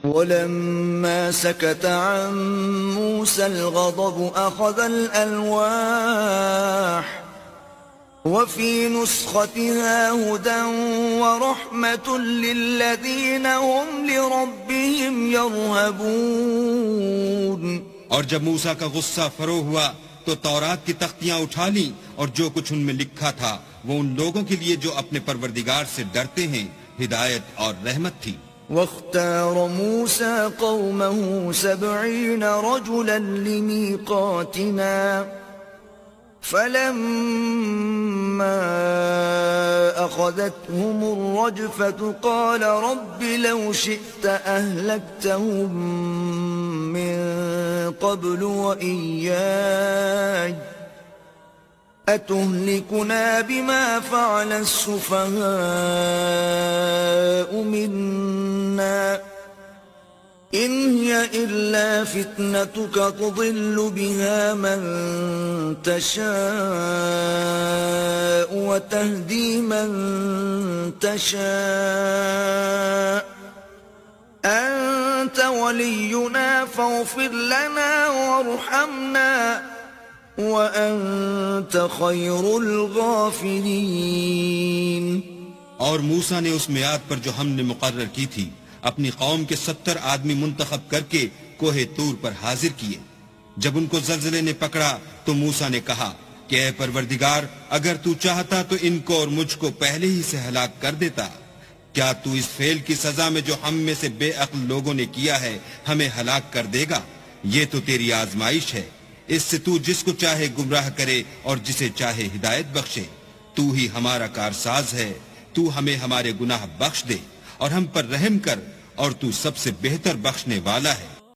वलम्मा सकत अन मूसा अल-गज़ब अख़ज़ अल-अल्वाह वफ़ी नुस्ख़तिहा हुदन व रहमतुन लिल्लज़ीना हुम लिरब्बिहिम यरहबून। और जब मूसा का गुस्सा फरो हुआ तो तौरात की तख्तियां उठा ली और जो कुछ उनमें लिखा था वो उन लोगों के लिए जो अपने परवरदिगार से डरते हैं हिदायत और रहमत थी। वख्तार मूसा कौमहु 70 रजुलन लिमीक़ातिना फलम्मा अख़ज़तहुमुर-रजफ़तु क़ाल रब्बि लौ शि'त अहलक्तहुम मिन क़ब्लु व इय्याय अतुहलिकुना बिमा फ़अल अस्सुफ़हाअ मिन्ना इन हिय इल्ला फितनतुक तुदिल्लु बिहा मन तशाअ व तहदी मन तशाअ अंत वलियुना फ़ग़फ़िर लना वरहमना व अंत खैरुल गाफ़िरीन। और मूसा ने उस मियाद पर जो हमने मुकर्रर की थी अपनी कौम के 70 आदमी मुंतखब करके कोहे तूर पर हाजिर किए। जब उनको ज़लज़ले ने पकड़ा तो मूसा ने कहा कि ऐ परवरदिगार, अगर तू चाहता तो इनको और मुझको पहले ही से हलाक कर देता। क्या तू इस फेल की सजा में जो हम में से बेअक्ल लोगों ने किया है हमें हलाक कर देगा? ये तो तेरी आजमाइश है, इससे तू जिसको चाहे गुमराह करे और जिसे चाहे हिदायत बख्शे। तू ही हमारा कारसाज है, तू हमें हमारे गुनाह बख्श दे और हम पर रहम कर, और तू सबसे बेहतर बख्शने वाला है।